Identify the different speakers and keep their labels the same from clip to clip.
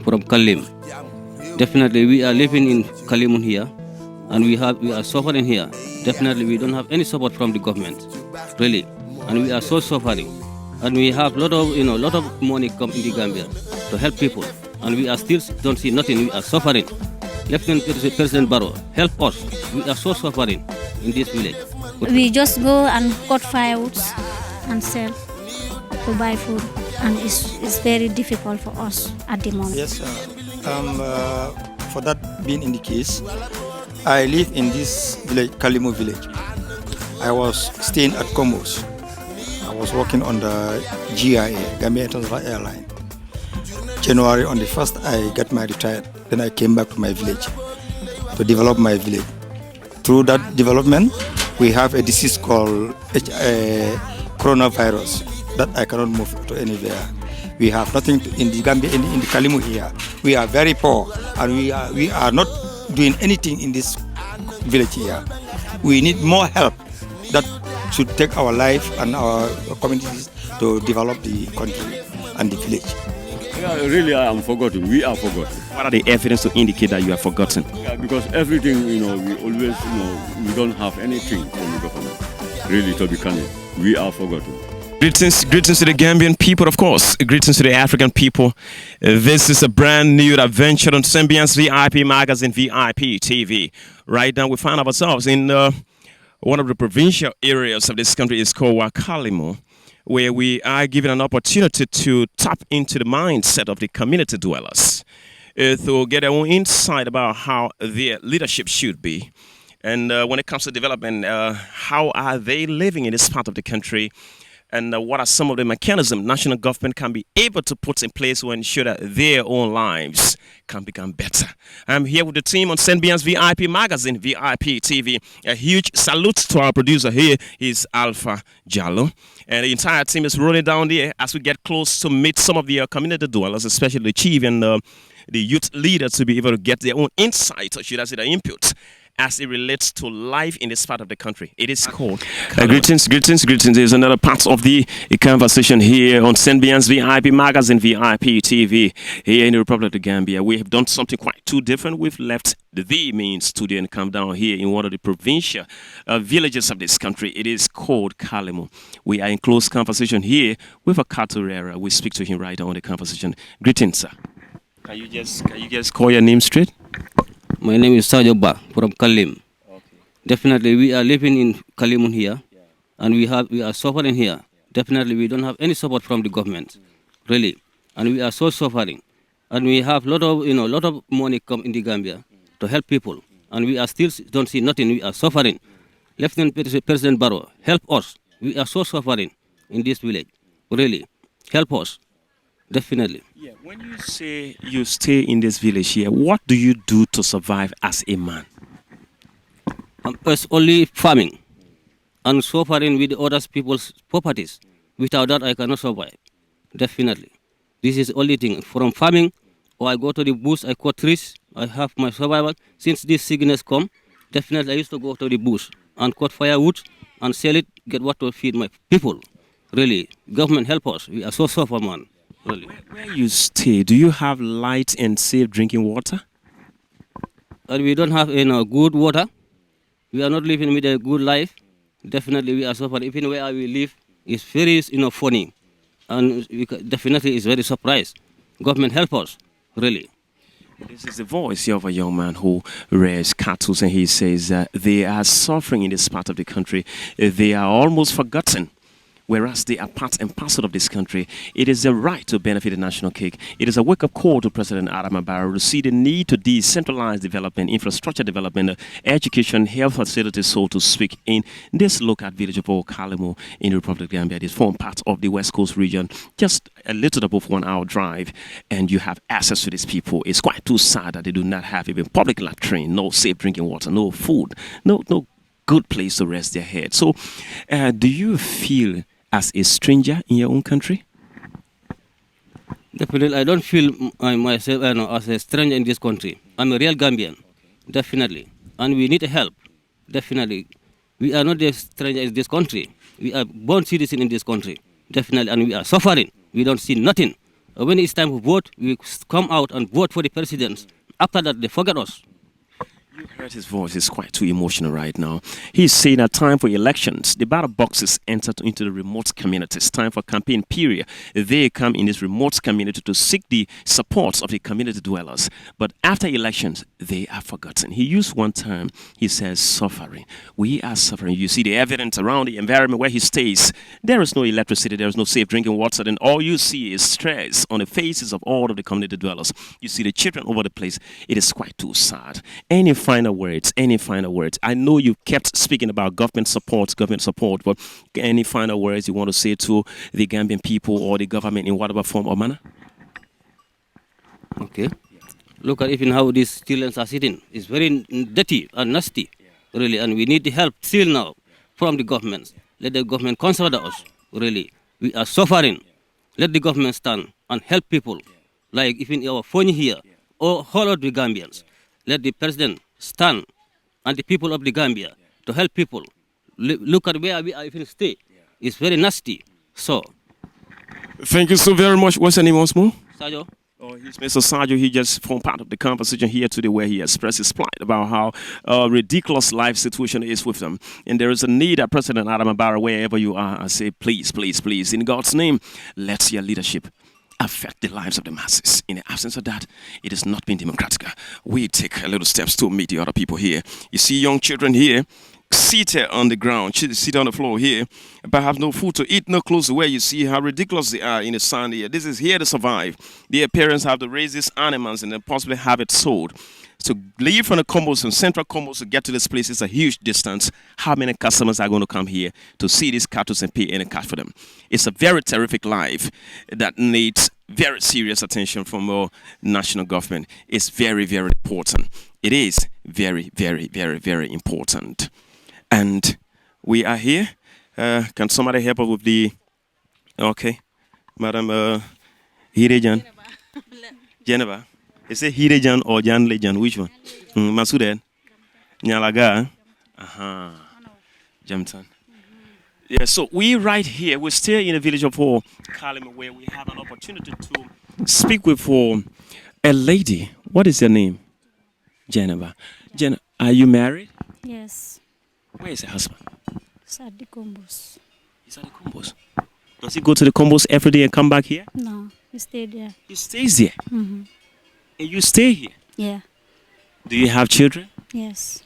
Speaker 1: from Kalimu. Definitely, we are living in Kalimu here, and we are suffering here. Definitely, we don't have any support from the government, really, and we are so suffering. And we have lot of money come in the Gambia to help people, and we are still don't see nothing. We are suffering. Lieutenant President Barrow, help us. We are so suffering in this village.
Speaker 2: We just go and cut firewoods and sell to buy food, and it's very difficult for us at the moment.
Speaker 3: Yes, for that being in the case, I live in this village, Kalimu village. I was staying at Comoros. I was working on the GIA, Gambia International Airline. January on the 1st, I got my retired. Then I came back to my village to develop my village. Through that development, we have a disease called coronavirus that I cannot move to anywhere. We have nothing in the Gambia, in the Kalimu here. We are very poor, and we are not doing anything in this village here. We need more help that should take our life and our communities to develop the country and the village.
Speaker 4: Yeah, really, I am forgotten. We are forgotten.
Speaker 5: What are the evidence to indicate that you are forgotten?
Speaker 4: Yeah, because everything, we always, we don't have anything from the government. Really, to be candid, we are forgotten.
Speaker 5: Greetings to the Gambian people, of course. Greetings to the African people. This is a brand new adventure on Sembian's VIP magazine, VIP TV. Right now, we find ourselves in one of the provincial areas of this country. Is called Kalimu, where we are given an opportunity to tap into the mindset of the community dwellers to get our own insight about how their leadership should be. And when it comes to development, how are they living in this part of the country? And what are some of the mechanisms national government can be able to put in place to ensure that their own lives can become better? I'm here with the team on Senbian's VIP magazine, VIP TV. A huge salute to our producer here is Alpha Jallo. And the entire team is rolling down there as we get close to meet some of the community dwellers, especially the chief and the youth leaders, to be able to get their own insight, or should I say their input, as it relates to life in this part of the country. It is called greetings. There's another part of the conversation here on Senbian's VIP magazine, VIP TV, here in the Republic of the Gambia. We have done something quite too different. We've left the main studio and come down here in one of the provincial villages of this country. It is called Kalimu. We are in close conversation here with a caturera. We speak to him right on the conversation. Greetings, sir. Can you just call your name straight?
Speaker 1: My name is Sajo Ba from Kalimu. Okay. Definitely, we are living in Kalimu here, and we are suffering here. Definitely, we don't have any support from the government, really, and we are so suffering. And we have lot of money come in the Gambia to help people, and we are still don't see nothing. We are suffering. Lieutenant President Barrow, help us. We are so suffering in this village, really, help us. Definitely.
Speaker 5: Yeah. When you say you stay in this village here, what do you do to survive as a man?
Speaker 1: It's only farming and suffering with other people's properties. Without that, I cannot survive. Definitely. This is the only thing. From farming, or I go to the bush, I cut trees, I have my survival. Since this sickness come, definitely I used to go to the bush and cut firewood and sell it, get what to feed my people. Really, government help us. We are so suffering, man. Really.
Speaker 5: Where you stay, do you have light and safe drinking water?
Speaker 1: And we don't have good water. We are not living with a good life. Definitely we are suffering. Even where we live is very Foni. And definitely is very surprised. Government help us, really.
Speaker 5: This is the voice of a young man who rears cattle, and he says they are suffering in this part of the country. They are almost forgotten. Whereas they are part and parcel of this country, it is a right to benefit the national cake. It is a wake-up call to President Adama Barrow to see the need to decentralize development, infrastructure development, education, health facilities, so to speak, in this local village of Kalimu in the Republic of Gambia. It is form part of the West Coast region, just a little above 1 hour drive, and you have access to these people. It's quite too sad that they do not have even public latrine, no safe drinking water, no food, no good place to rest their head. So, do you feel as a stranger in your own country?
Speaker 1: Definitely, I don't feel myself as a stranger in this country. I'm a real Gambian, definitely. And we need help, definitely. We are not a stranger in this country. We are born citizens in this country, definitely. And we are suffering. We don't see nothing. When it's time to vote, we come out and vote for the president. After that, they forget us.
Speaker 5: You heard his voice is quite too emotional right now. He's saying at time for elections, the ballot boxes entered into the remote communities. Time for campaign period. They come in this remote community to seek the support of the community dwellers. But after elections, they are forgotten. He used one term, he says suffering. We are suffering. You see the evidence around the environment where he stays. There is no electricity, there is no safe drinking water, and all you see is stress on the faces of all of the community dwellers. You see the children over the place. It is quite too sad. Any final words? Any final words? I know you kept speaking about government support, but any final words you want to say to the Gambian people or the government in whatever form or manner?
Speaker 1: Okay. Look at even how these children are sitting. It's very dirty and nasty, really, and we need the help still now from the government. Let the government consider us, really. We are suffering. Let the government stand and help people, like even our Foni here, or all of the Gambians. Let the president stand and the people of the Gambia to help people. Look at where we are even stay. It's very nasty. So.
Speaker 5: Thank you so very much. What's your name once more?
Speaker 1: Sajo.
Speaker 5: Oh, he's Mr. Sajo. He just formed part of the conversation here today where he expressed his plight about how ridiculous life situation is with them. And there is a need that President Adam Barrow, wherever you are, I say, please, please, please, in God's name, let your leadership affect the lives of the masses. In the absence of that, it has not been democratic. We take a little steps to meet the other people here. You see young children here seated on the ground, seated on the floor here, but have no food to eat, no clothes to wear. You see how ridiculous they are in the sun here. This is here to survive. Their parents have to raise these animals and then possibly have it sold. To leave from the Combos and Central Combos to get to this place is a huge distance. How many customers are going to come here to see these cattle and pay any cash for them? It's a very terrific life that needs very serious attention from our national government. It's very, very important. It is very, very, very, very important. And we are here. Can somebody help us with the... Okay. Madam Hirejan. Geneva. Is it Hirejan or Jan Lejan? Which one? Masuden? Nyalaga? Jamton. Yeah, so we right here, we're still in the village of Kalimu where we have an opportunity to speak with a lady. What is your name? Geneva. Are you married?
Speaker 2: Yes.
Speaker 5: Where is your husband?
Speaker 2: It's at the Combos.
Speaker 5: He's at the Combos. Does he go to the Combos every day and come back here?
Speaker 2: No, he stayed there.
Speaker 5: He stays there?
Speaker 2: Mm-hmm.
Speaker 5: And you stay here?
Speaker 2: Yeah.
Speaker 5: Do you have children?
Speaker 2: Yes.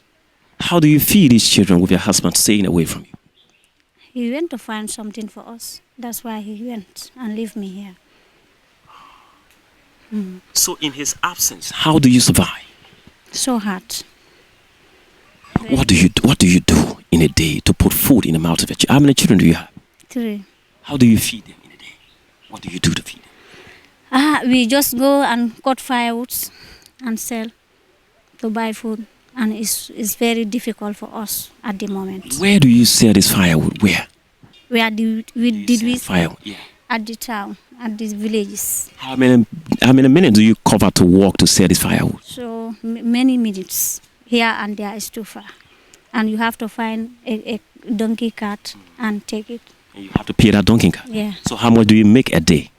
Speaker 5: How do you feed these children with your husband staying away from you?
Speaker 2: He went to find something for us. That's why he went and left me here. Mm.
Speaker 5: So in his absence, how do you survive?
Speaker 2: So hard.
Speaker 5: What do you do in a day to put food in the mouth of your children? How many children do you have?
Speaker 2: 3.
Speaker 5: How do you feed them in a day? What do you do to feed them?
Speaker 2: We just go and cut firewoods and sell to buy food. And it's very difficult for us at the moment.
Speaker 5: Where do you sell this firewood? Where?
Speaker 2: Where did we
Speaker 5: fire? Yeah.
Speaker 2: At the town, at the villages.
Speaker 5: How many minutes do you cover to walk to sell this firewood?
Speaker 2: So many minutes. Here and there is too far. And you have to find a donkey cart and take it.
Speaker 5: And you have to pay that donkey cart?
Speaker 2: Yeah.
Speaker 5: So how much do you make a day?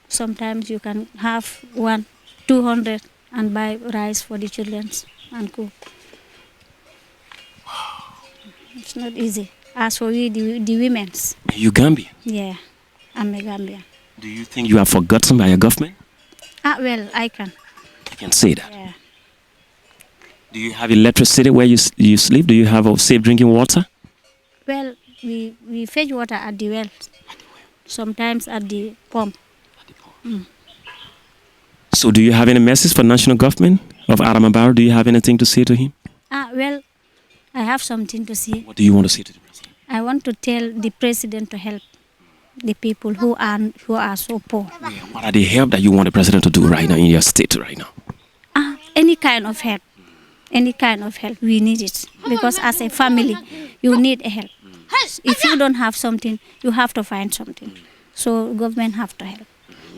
Speaker 2: Sometimes you can have 200 and buy rice for the children and cook. It's not easy. As for we, the women's.
Speaker 5: Are you Gambian?
Speaker 2: Yeah, I'm a Gambian.
Speaker 5: Do you think you are forgotten by your government?
Speaker 2: Well, I can.
Speaker 5: You can say that?
Speaker 2: Yeah.
Speaker 5: Do you have electricity where you sleep? Do you have safe drinking water?
Speaker 2: Well, we fetch water at the well. Sometimes at the pump. Mm.
Speaker 5: So do you have any message for national government of Adam Barrow? Do you have anything to say to him?
Speaker 2: Well, I have something to say.
Speaker 5: What do you want to say to the president?
Speaker 2: I want to tell the president to help the people who are so poor.
Speaker 5: Yeah, what are the help that you want the president to do right now in your state right now?
Speaker 2: Any kind of help. Any kind of help. We need it. Because as a family, you need a help. If you don't have something, you have to find something. So government have to help.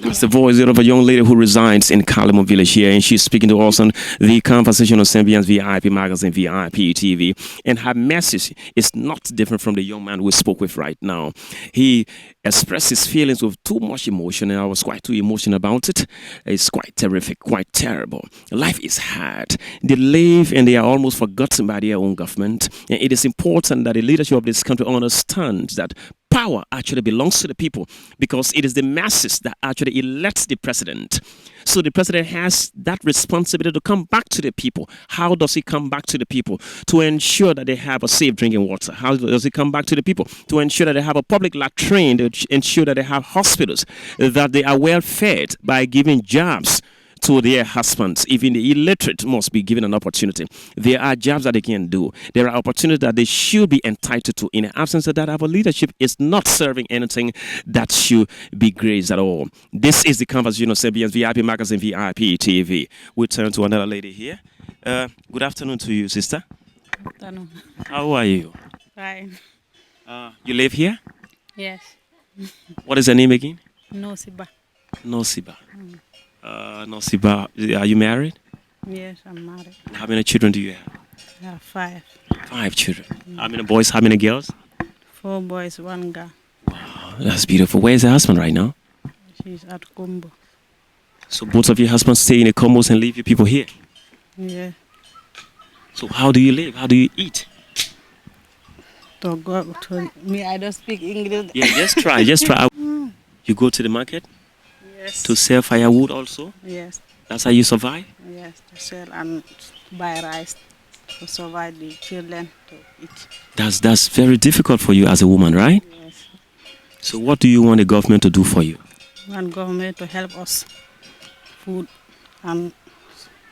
Speaker 5: That's the voice of a young lady who resides in Kalimu village here, and she's speaking to us on the conversation on Sambians VIP magazine, VIP TV. And her message is not different from the young man we spoke with right now. He expressed his feelings with too much emotion, and I was quite too emotional about it. It's quite terrific, quite terrible. Life is hard. They live and they are almost forgotten by their own government. And it is important that the leadership of this country understands that power actually belongs to the people, because it is the masses that actually elects the president. So the president has that responsibility to come back to the people. How does he come back to the people? To ensure that they have a safe drinking water. How does he come back to the people? To ensure that they have a public latrine, to ensure that they have hospitals, that they are well fed by giving jobs to their husbands. Even the illiterate must be given an opportunity. There are jobs that they can do. There are opportunities that they should be entitled to. In the absence of that, our leadership is not serving anything that should be grazed at all. This is the conversation of Serbian's VIP magazine, VIP TV. We turn to another lady here. Good afternoon to you, sister.
Speaker 6: Good afternoon.
Speaker 5: How are you?
Speaker 6: Fine.
Speaker 5: You live here?
Speaker 6: Yes.
Speaker 5: What is your name again?
Speaker 6: Nosiba.
Speaker 5: Nosiba. Nosiba, are you married?
Speaker 6: Yes, I'm married.
Speaker 5: How many children do you have?
Speaker 6: I have 5.
Speaker 5: 5 children. How many boys, how many girls?
Speaker 6: 4 boys, 1 girl.
Speaker 5: Wow, that's beautiful. Where's the husband right now?
Speaker 6: She's at Kumbo.
Speaker 5: So both of your husbands stay in the combos and leave your people here?
Speaker 6: Yeah.
Speaker 5: So how do you live? How do you eat?
Speaker 6: To go to me, I don't speak English.
Speaker 5: Yeah, just try, just try. You go to the market
Speaker 6: Yes.
Speaker 5: to sell firewood also?
Speaker 6: Yes.
Speaker 5: That's how you survive?
Speaker 6: Yes. To sell and buy rice to survive the children to eat.
Speaker 5: That's very difficult for you as a woman, right?
Speaker 6: Yes.
Speaker 5: So what do you want the government to do for you?
Speaker 6: Want government to help us, food and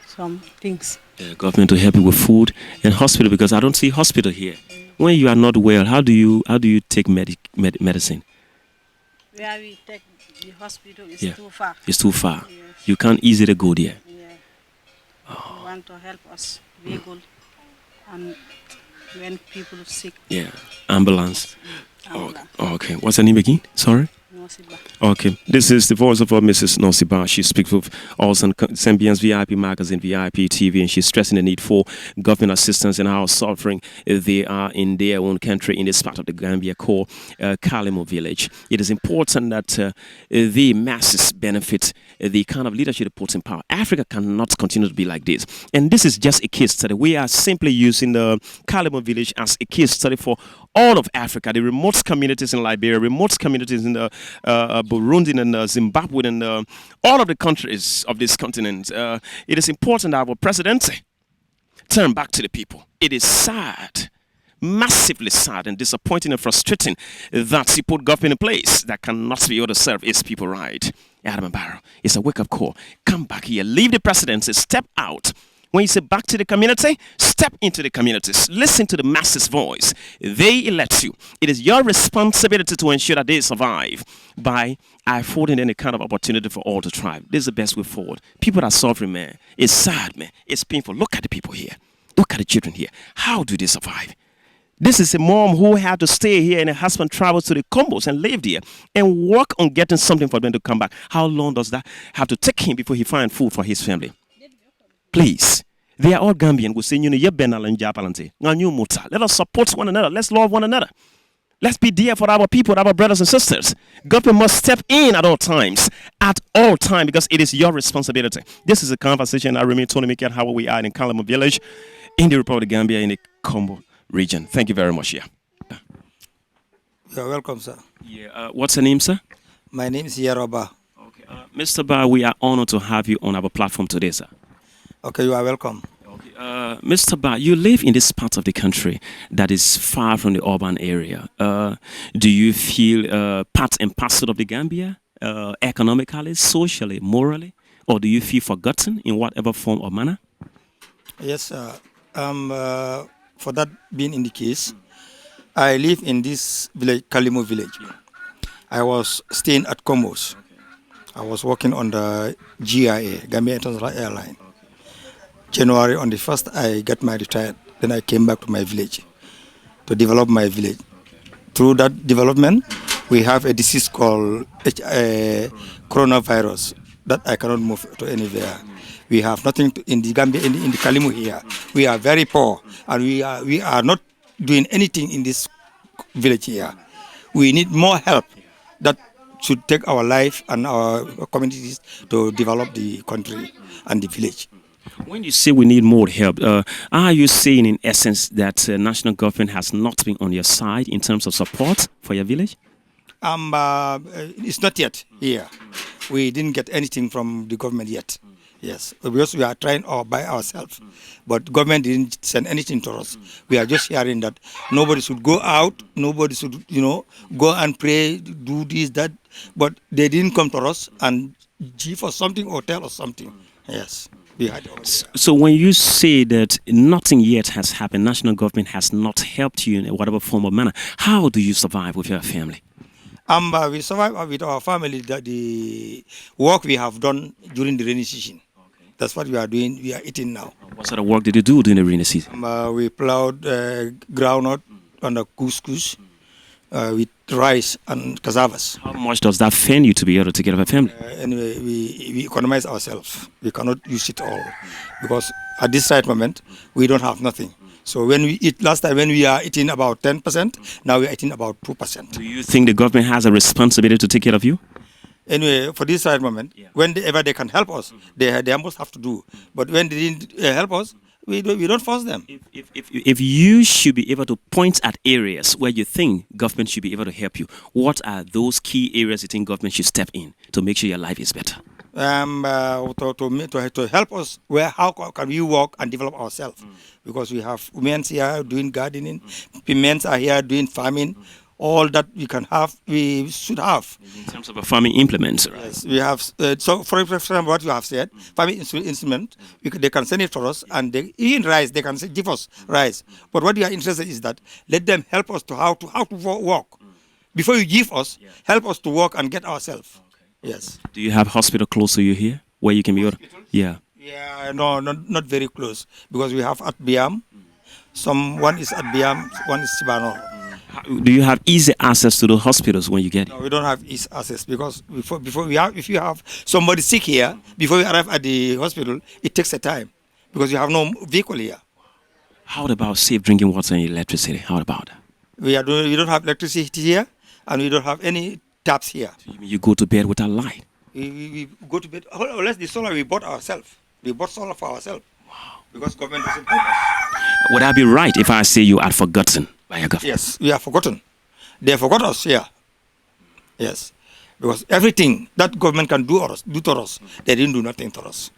Speaker 6: some things.
Speaker 5: The government to help you with food and hospital, because I don't see hospital here. When you are not well, how do you take medicine?
Speaker 6: Where we take the hospital is
Speaker 5: Yeah.
Speaker 6: too far.
Speaker 5: It's too far.
Speaker 6: Yes.
Speaker 5: You can't easily go there.
Speaker 6: Yeah. You want to help us vehicle and when people sick.
Speaker 5: Yeah, ambulance.
Speaker 6: Ambulance.
Speaker 5: Okay. What's her name again? Sorry?
Speaker 6: Nosiba.
Speaker 5: Okay, this is the voice of Mrs. Nosiba. She speaks with us on Sambians VIP magazine, VIP TV, and she's stressing the need for government assistance and how suffering they are in their own country in this part of the Gambia called Kalimu village. It is important that the masses benefit the kind of leadership that puts in power. Africa cannot continue to be like this. And this is just a case study. We are simply using the Kalimu village as a case study for all of Africa, the remote communities in Liberia, remote communities in the Burundi and Zimbabwe and all of the countries of this continent. It is important that our presidency turn back to the people. It is sad, massively sad and disappointing and frustrating that he put government in place that cannot be able to serve its people right. Adam Barrow, it's a wake-up call. Come back here, leave the presidency, step out. When you say back to the community, step into the communities. Listen to the masses' voice. They elect you. It is your responsibility to ensure that they survive by affording any kind of opportunity for all to thrive. This is the best way forward. People are suffering, man. It's sad, man. It's painful. Look at the people here. Look at the children here. How do they survive? This is a mom who had to stay here and her husband travels to the combos and live there and work on getting something for them to come back. How long does that have to take him before he finds food for his family? Please, they are all Gambian. We say, you know, let us support one another. Let's love one another. Let's be there for our people, our brothers and sisters. Government must step in at all times, because it is your responsibility. This is a conversation. I remain Thony, Mikel, how we are in Kalimu village, in the Republic of Gambia, in the Combo region. Thank you very much. Yeah.
Speaker 3: You're welcome, sir.
Speaker 5: Yeah. What's your name, sir?
Speaker 3: My name is Yaroba.
Speaker 5: Okay. Mr. Ba, we are honored to have you on our platform today, sir.
Speaker 3: Okay, you are welcome.
Speaker 5: Okay. Mr. Ba, you live in this part of the country that is far from the urban area. Do you feel part and parcel of the Gambia, economically, socially, morally, or do you feel forgotten in whatever form or manner?
Speaker 3: Yes, for that being in the case, I live in this village, Kalimu village. I was staying at Comoros. I was working on the GIA, Gambia International Airline. January on the 1st, I got my retired. Then I came back to my village to develop my village. Through that development, We have a disease called coronavirus that I cannot move to anywhere. We have nothing in the Gambia, in the Kalimu here. We are very poor, and we are not doing anything in this village here. We need more help that should take our life and our communities to develop the country and the village.
Speaker 5: When you say we need more help, are you saying in essence that national government has not been on your side in terms of support for your village?
Speaker 3: It's not yet here. We didn't get anything from the government yet. Yes, because we are trying by ourselves, but government didn't send anything to us. We are just hearing that nobody should go out, nobody should, go and pray, do this, that, but they didn't come to us and give us something or tell us something. Yes.
Speaker 5: So when you say that nothing yet has happened, national government has not helped you in whatever form or manner, how do you survive with your family?
Speaker 3: We survive with our family, the work we have done during the rainy season. That's what we are doing. We are eating now.
Speaker 5: What sort of work did you do during the rainy season?
Speaker 3: We plowed groundnut and couscous with rice and cassavas.
Speaker 5: How much does that fend you to be able to take care of a family?
Speaker 3: Anyway, we economize ourselves. We cannot use it all because at this right moment, we don't have nothing. So when we eat, last time when we are eating about 10%, now we are eating about 2%.
Speaker 5: Do you think the government has a responsibility to take care of you?
Speaker 3: Anyway, for this right moment, whenever they can help us, they must have to do. But when they didn't help us, we don't force them.
Speaker 5: If you should be able to point at areas where you think government should be able to help you, what are those key areas you think government should step in to make sure your life is better?
Speaker 3: To help us, how can we work and develop ourselves? Because we have women here doing gardening, men are here doing farming. All that we can have, we should have.
Speaker 5: In terms of a farming implements, right?
Speaker 3: Yes, we have. So, for example, what you have said, farming instrument, they can send it for us, and even rice, they can give us rice. But what we are interested is that let them help us to how to work. Before you give us, help us to work and get ourselves. Yes.
Speaker 5: Do you have hospital close to you here where you can be? Yeah.
Speaker 3: Yeah, no, not very close because we have at Biam. One is at Biam, one is Sibano.
Speaker 5: Do you have easy access to the hospitals when you get it?
Speaker 3: No, we don't have easy access because if you have somebody sick here, before you arrive at the hospital, it takes a time because you have no vehicle here.
Speaker 5: How about safe drinking water and electricity? How about that?
Speaker 3: We don't have electricity here, and we don't have any taps here.
Speaker 5: So you go to bed without light?
Speaker 3: We go to bed, unless the solar we bought ourselves. We bought solar for ourselves. Wow. Because government doesn't help us.
Speaker 5: Would I be right if I say you are forgotten by your government?
Speaker 3: Yes, we are forgotten. They forgot us here. Yes. Because everything that government can do to us, they didn't do nothing to us.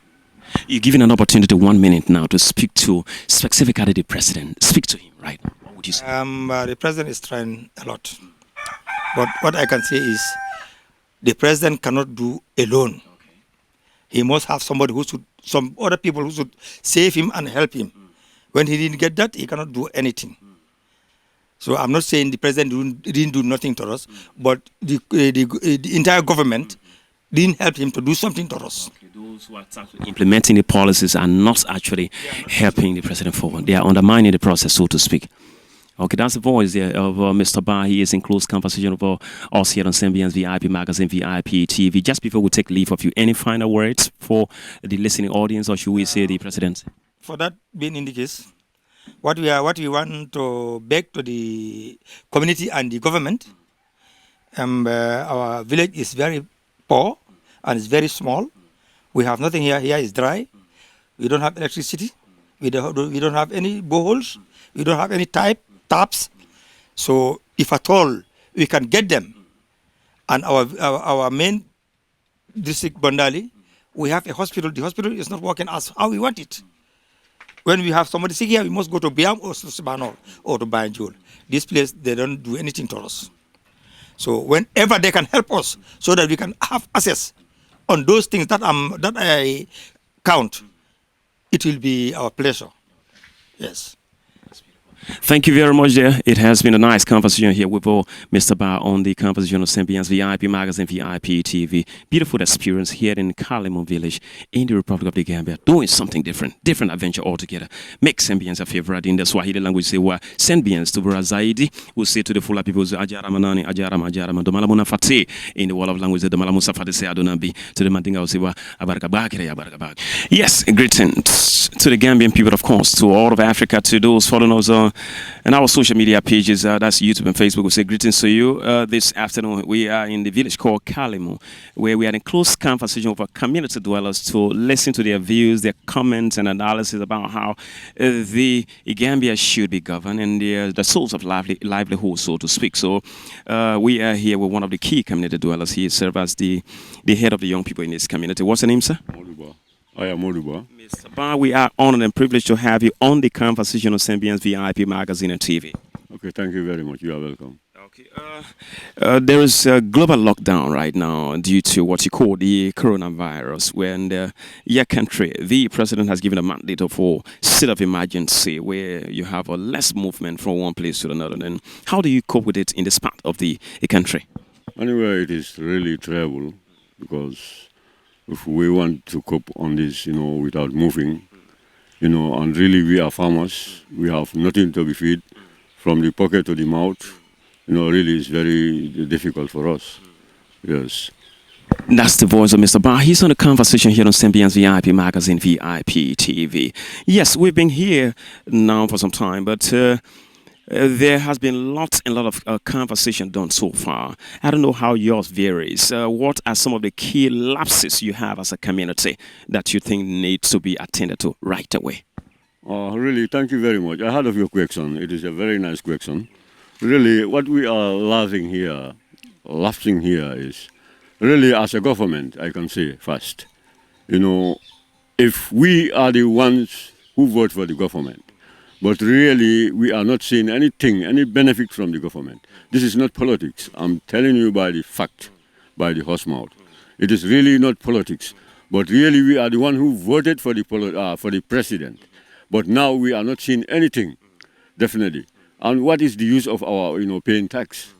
Speaker 5: You're given an opportunity 1 minute now to speak to specifically the president. Speak to him, right? What would you say?
Speaker 3: The president is trying a lot. But what I can say is the president cannot do alone. Okay. He must have some other people who should save him and help him. When he didn't get that, he cannot do anything. So I'm not saying the president didn't do nothing to us, but the entire government didn't help him to do something to us.
Speaker 5: Okay, those who are implementing the policies are not actually helping the president forward. They are undermining the process, so to speak. Okay, that's the voice there of Mr. Ba. He is in close conversation with us here on Sembian's VIP Magazine, VIP TV. Just before we take leave of you, any final words for the listening audience, or should we say the president?
Speaker 3: For that being in the case, what we want to beg to the community and the government, our village is very poor and it's very small. We have nothing here. Here is dry. We don't have electricity. We don't have any boreholes. We don't have any taps. So if at all we can get them, and our main district Bondali, we have a hospital. The hospital is not working as how we want it. When we have somebody sick here, we must go to Biam or to Sibano or to Banjul. This place, they don't do anything to us. So whenever they can help us so that we can have access on those things that I count, it will be our pleasure. Yes.
Speaker 5: Thank you very much there. It has been a nice conversation here with Mr. Ba on the conversation of Sembians VIP Magazine, VIP TV. Beautiful experience here in Kalimu village in the Republic of the Gambia, doing something different adventure altogether. Make Sembians a favorite in the Swahili language. Say, well, Sembians to Brazaidi, we say to the Fula people, Ajaramanani, Ajarama, Domalamuna Fati, in the world of language, the Malamusa Fati say Adonabi, to the Mandinga Siwa, Abarkabak. Yes, greetings to the Gambian people, of course, to all of Africa, to those following us and our social media pages, that's YouTube and Facebook. We say greetings to you. This afternoon, we are in the village called Kalimu, where we are in close conversation with our community dwellers to listen to their views, their comments, and analysis about how the Gambia should be governed and the source of livelihood, so to speak. So we are here with one of the key community dwellers. He serves as the head of the young people in this community. What's the name, sir?
Speaker 4: Moduba. I am Moduba.
Speaker 5: Mr. Ba, we are honored and privileged to have you on the conversation of Sembians VIP Magazine and TV.
Speaker 4: Okay, thank you very much. You are welcome.
Speaker 5: Okay. There is a global lockdown right now due to what you call the coronavirus, when your country, the president has given a mandate for state of emergency where you have a less movement from one place to another. And how do you cope with it in this part of the country?
Speaker 4: Anyway, it is really terrible because if we want to cope on this, without moving, and really we are farmers, we have nothing to be fed from the pocket to the mouth, really it's very difficult for us. Yes.
Speaker 5: That's the voice of Mr. Ba. He's on a conversation here on Sembians VIP Magazine, VIP TV. Yes, we've been here now for some time, but there has been a lot of conversation done so far. I don't know how yours varies. What are some of the key lapses you have as a community that you think needs to be attended to right away?
Speaker 4: Really, thank you very much. I heard of your question. It is a very nice question. Really, what we are laughing here is, really as a government, I can say first, if we are the ones who vote for the government, but really, we are not seeing anything, any benefit from the government. This is not politics. I'm telling you by the fact, by the horse mouth. It is really not politics. But really, we are the one who voted for the president. But now we are not seeing anything, definitely. And what is the use of our, paying tax?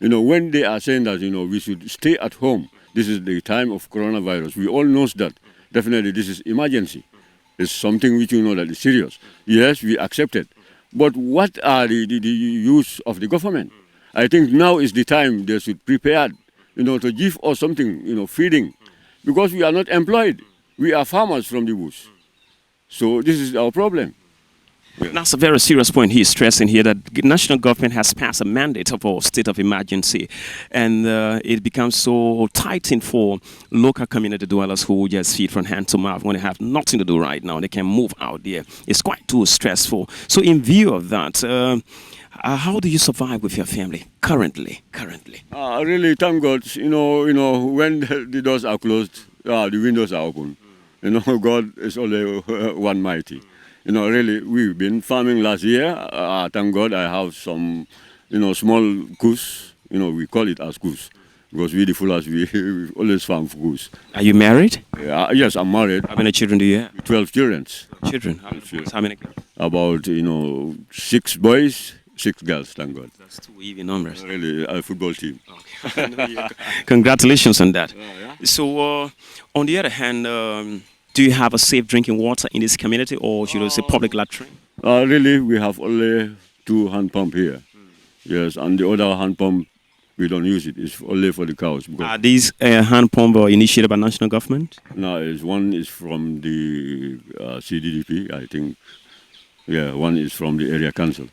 Speaker 4: When they are saying that, we should stay at home. This is the time of coronavirus. We all know that. Definitely, this is emergency. It's something which that is serious. Yes, we accept it. But what are the use of the government? I think now is the time they should prepare, to give us something, feeding. Because we are not employed. We are farmers from the bush. So this is our problem.
Speaker 5: That's a very serious point he's stressing here, that the national government has passed a mandate of a state of emergency, and it becomes so tightened for local community dwellers who just feed from hand to mouth when they have nothing to do right now. They can move out there. It's quite too stressful. So in view of that, how do you survive with your family currently?
Speaker 4: Really, thank God, when the doors are closed, the windows are open. God is only one mighty. Really, we've been farming last year. Thank God I have some, small goose. We call it as goose. Because we the Fullers, we always farm for goose.
Speaker 5: Are you married?
Speaker 4: Yes, I'm married.
Speaker 5: How many children do you have?
Speaker 4: 12 children.
Speaker 5: Children? How many girls?
Speaker 4: About, 6 boys, 6 girls, thank God.
Speaker 5: That's 2 even numbers.
Speaker 4: Really, a football team.
Speaker 5: Okay. Congratulations on that. Yeah. So, on the other hand, do you have a safe drinking water in this community, or should I say public latrine?
Speaker 4: Really, we have only 2 hand pumps here. Yes, and the other hand pump, we don't use it. It's only for the cows.
Speaker 5: Are these hand pumps initiated by national government?
Speaker 4: No, one is from the CDDP, I think. Yeah, one is from the area council.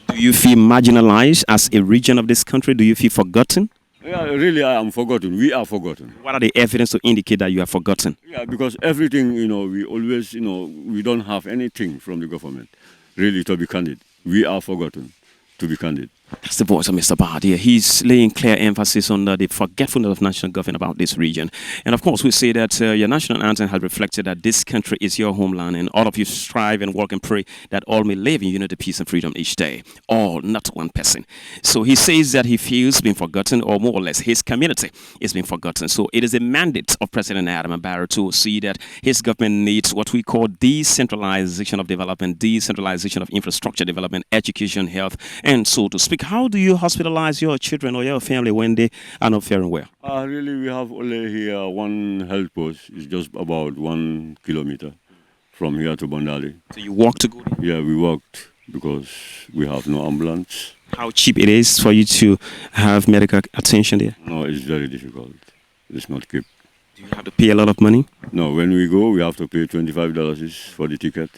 Speaker 5: Do you feel marginalized as a region of this country? Do you feel forgotten?
Speaker 4: Yeah, really, I am forgotten. We are forgotten.
Speaker 5: What are the evidence to indicate that you are forgotten?
Speaker 4: Yeah, because everything, we always, we don't have anything from the government. Really, to be candid. We are forgotten, to be candid.
Speaker 5: That's the voice of Mr. Badia. He's laying clear emphasis on the forgetfulness of national government about this region. And of course, we say that your national anthem has reflected that this country is your homeland, and all of you strive and work and pray that all may live in unity, peace, and freedom each day. All, not one person. So he says that he feels been forgotten, or more or less his community is being forgotten. So it is a mandate of President Adam Barrow to see that his government needs what we call decentralization of development, decentralization of infrastructure development, education, health, and so to speak. How do you hospitalize your children or your family when they are not faring well?
Speaker 4: Really, we have only here one health post. It's just about 1 kilometer from here to Bondali.
Speaker 5: So you walk to go there?
Speaker 4: Yeah, we walked because we have no ambulance.
Speaker 5: How cheap it is for you to have medical attention there?
Speaker 4: No, it's very difficult. It's not cheap.
Speaker 5: Do you have to pay a lot of money?
Speaker 4: No, when we go, we have to pay $25 for the ticket.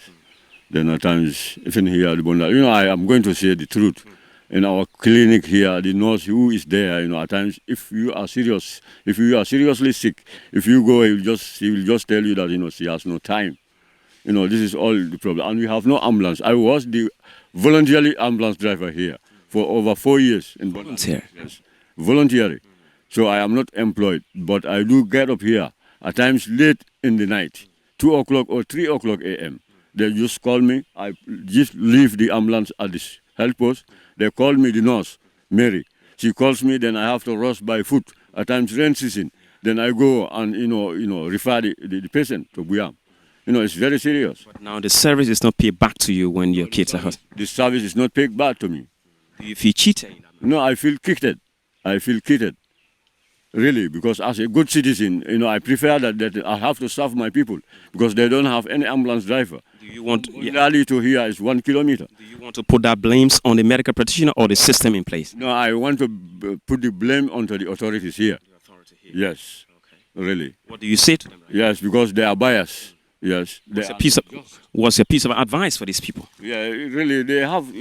Speaker 4: Then at times, even here at Bondali, I am going to say the truth. In our clinic here, the nurse who is there, at times, if you are seriously sick, if you go, he will just tell you that, she has no time. This is all the problem. And we have no ambulance. I was the voluntarily ambulance driver here for over 4 years. In
Speaker 5: Volunteer?
Speaker 4: Yes, voluntarily. So I am not employed, but I do get up here at times late in the night, 2 o'clock or 3 o'clock a.m. They just call me. I just leave the ambulance at this health post. They call me the nurse, Mary. She calls me, then I have to rush by foot. At times rain season. Then I go and, refer the patient to Buyam. It's very serious.
Speaker 5: But now the service is not paid back to you when your kids are hospitalized.
Speaker 4: The service is not paid back to me.
Speaker 5: Do you feel cheated?
Speaker 4: No, I feel kicked. I feel cheated. Really, because as a good citizen, I prefer that I have to serve my people because they don't have any ambulance driver.
Speaker 5: Do you want
Speaker 4: to here is 1 kilometer.
Speaker 5: Do you want to put that blames on the medical practitioner or the system in place?
Speaker 4: No, I want to put the blame onto the authorities here.
Speaker 5: The authority here.
Speaker 4: Yes, really.
Speaker 5: What do you say to them?
Speaker 4: Yes, because they are biased. Yes.
Speaker 5: What's your piece of advice for these people?
Speaker 4: Yeah, really, they have,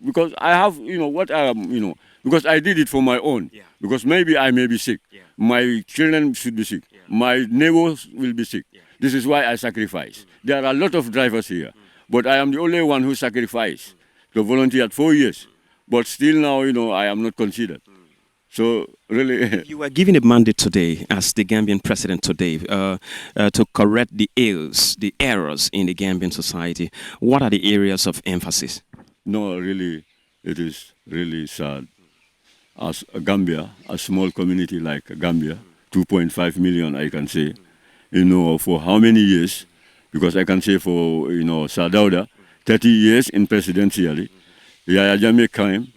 Speaker 4: because I have, what I am, because I did it for my own.
Speaker 5: Yeah.
Speaker 4: Because maybe I may be sick.
Speaker 5: Yeah.
Speaker 4: My children should be sick.
Speaker 5: Yeah.
Speaker 4: My neighbors will be sick.
Speaker 5: Yeah.
Speaker 4: This is why I sacrifice. There are a lot of drivers here, but I am the only one who sacrificed to volunteer at 4 years. But still now, I am not considered. So really,
Speaker 5: you were given a mandate today as the Gambian president today to correct the ills, the errors in the Gambian society. What are the areas of emphasis?
Speaker 4: No, really, it is really sad. As Gambia, a small community like Gambia, 2.5 million, I can say, for how many years? Because I can say for, Sadauda, 30 years in presidentially. Yaya Jammeh came,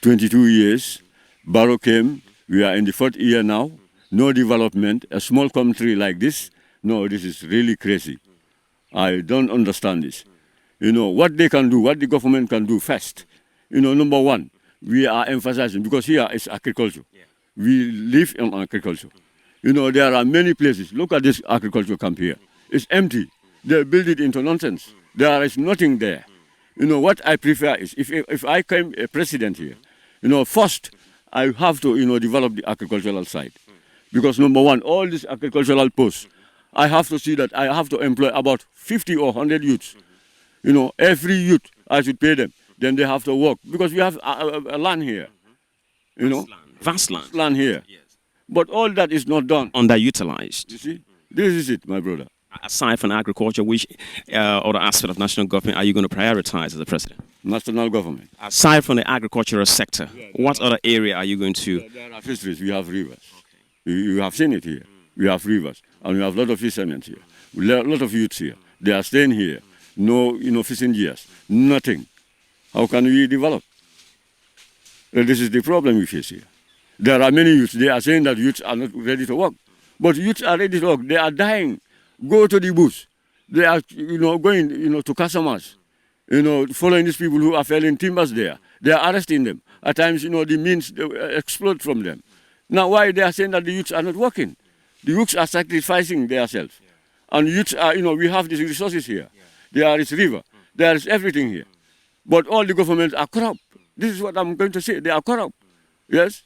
Speaker 4: 22 years. Barrow came, we are in the 4th year now. No development, a small country like this. No, this is really crazy. I don't understand this. What they can do, what the government can do first. Number one, we are emphasizing, because here is agriculture. Yeah. We live in agriculture. There are many places. Look at this agriculture camp here. It's empty. They build it into nonsense. There is nothing there. What I prefer is, if I become a president here, first, I have to, develop the agricultural side. Because number one, all these agricultural posts, I have to see that I have to employ about 50 or 100 youths. Every youth, I should pay them. Then they have to work. Because we have a land here.
Speaker 5: Vast land.
Speaker 4: Land here.
Speaker 5: Yes.
Speaker 4: But all that is not done.
Speaker 5: Underutilized.
Speaker 4: You see? This is it, my brother.
Speaker 5: Aside from agriculture, which other aspect of national government are you going to prioritize as the president?
Speaker 4: National government.
Speaker 5: Aside from the agricultural sector, what other area are you going to?
Speaker 4: There are fisheries. We have rivers. Okay. You have seen it here. We have rivers. And we have a lot of fishermen here. We have a lot of youths here. They are staying here. No, fishing gears. Nothing. How can we develop? This is the problem we face here. There are many youths. They are saying that youths are not ready to work. But youths are ready to work. They are dying. Go to the bush. They are, going, to customers. Following these people who are felling timbers there. They are arresting them. At times, the means explode from them. Now, why they are saying that the youths are not working? The youths are sacrificing themselves. And youths are, we have these resources here. There is river. There is everything here. But all the governments are corrupt. This is what I'm going to say. They are corrupt. Yes?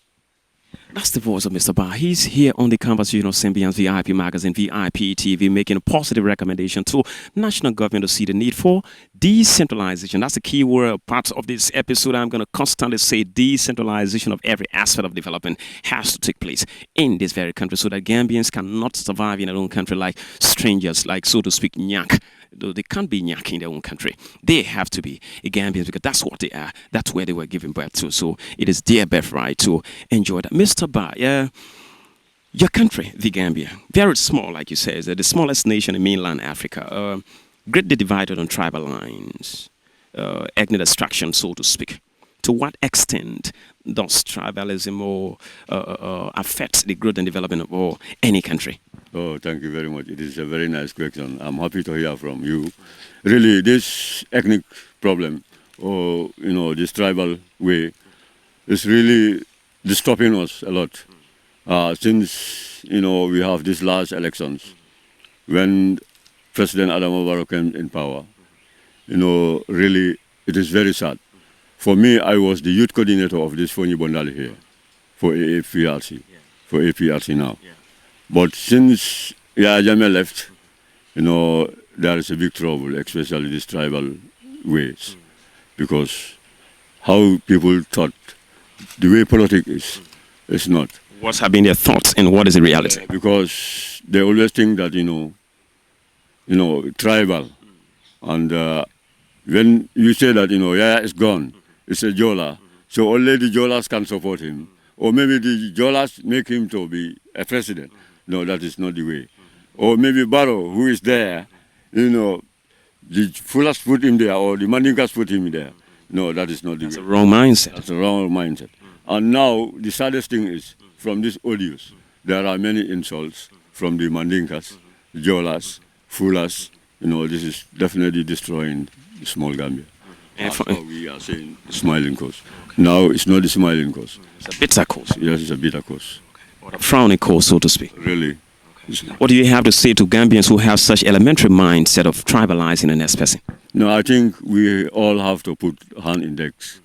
Speaker 5: That's the voice of Mr. Ba. He's here on the Conversation of Symbians VIP Magazine, VIP TV, making a positive recommendation to national government to see the need for decentralization. That's the key word part of this episode. I'm going to constantly say decentralization of every aspect of development has to take place in this very country so that Gambians cannot survive in their own country like strangers, like, so to speak, nyak. They can't be nyak in their own country. They have to be Gambians because that's what they are. That's where they were given birth to. So it is their birthright to enjoy that. Mr. Ba, yeah, your country, the Gambia, very small, like you say, is the smallest nation in mainland Africa, greatly divided on tribal lines, ethnic extraction, so to speak. To what extent does tribalism or affect the growth and development of any country?
Speaker 4: Oh, thank you very much. It is a very nice question. I'm happy to hear from you. Really, this ethnic problem, or this tribal way, is really disturbing us a lot. Since we have these last elections, when President Adama Barrow came in power, really it is very sad. For me, I was the youth coordinator of this Foni Bondali here for APRC now. Yeah. But since Yaya Jammeh left, there is a big trouble, especially these tribal ways, because how people thought the way politics is not.
Speaker 5: What have been their thoughts and what is the reality?
Speaker 4: Because they always think that tribal, and when you say that Yaya is gone, it's a Jola, so only the Jolas can support him, or maybe the Jolas make him to be a president. No, that is not the way. Or maybe Barrow, who is there, the Fullers put him there, or the Mandinkas put him there. No, that is not the way.
Speaker 5: That's a wrong mindset.
Speaker 4: That's a wrong mindset. And now, the saddest thing is, from this audios, there are many insults from the Mandinkas, Jolas, Fullers. This is definitely destroying the small Gambia. That's how we are saying the smiling coast. Now, it's not the smiling coast.
Speaker 5: It's a bitter coast.
Speaker 4: Yes, it's a bitter coast.
Speaker 5: Or a frowning coast, so to speak.
Speaker 4: Really.
Speaker 5: What do you have to say to Gambians who have such elementary mindset of tribalizing the next person?
Speaker 4: No, I think we all have to put hand in decks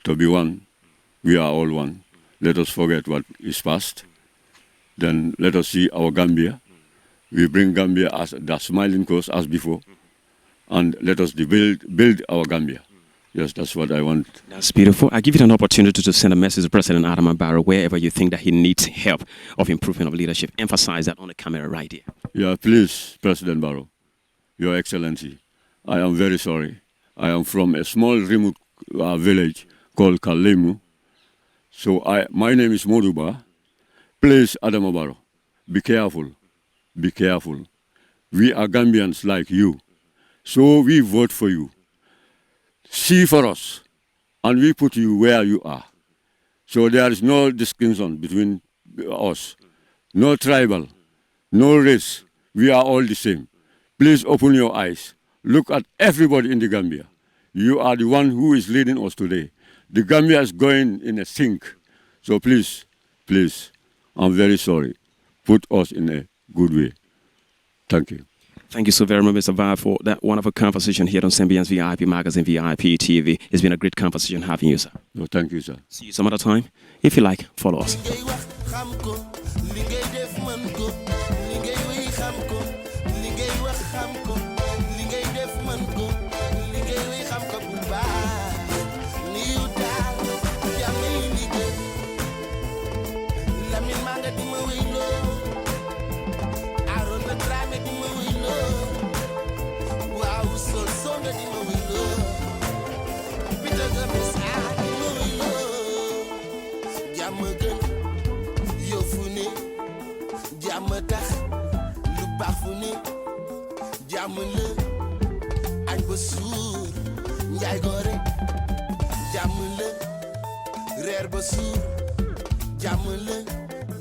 Speaker 4: to be one. We are all one. Let us forget what is past. Then let us see our Gambia. We bring Gambia as the smiling coast as before. And let us build our Gambia. Yes, that's what I want.
Speaker 5: That's beautiful. I give you an opportunity to send a message to President Adama Barrow wherever you think that he needs help of improvement of leadership. Emphasize that on the camera right here.
Speaker 4: Yeah, please, President Barrow, Your Excellency, I am very sorry. I am from a small remote village called Kalimu. So my name is Moduba. Please, Adama Barrow, be careful. Be careful. We are Gambians like you. So we vote for you. See for us, and we put you where you are. So there is no distinction between us, no tribal, no race. We are all the same. Please open your eyes. Look at everybody in the Gambia. You are the one who is leading us today. The Gambia is going in a sink. So please, I'm very sorry. Put us in a good way. Thank you.
Speaker 5: Thank you so very much, Mr. Ba, for that wonderful conversation here on Symbians VIP Magazine, VIP TV. It's been a great conversation having you, sir.
Speaker 4: No, thank you, sir.
Speaker 5: See you some other time. If you like, follow us.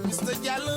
Speaker 7: Mr. Jallo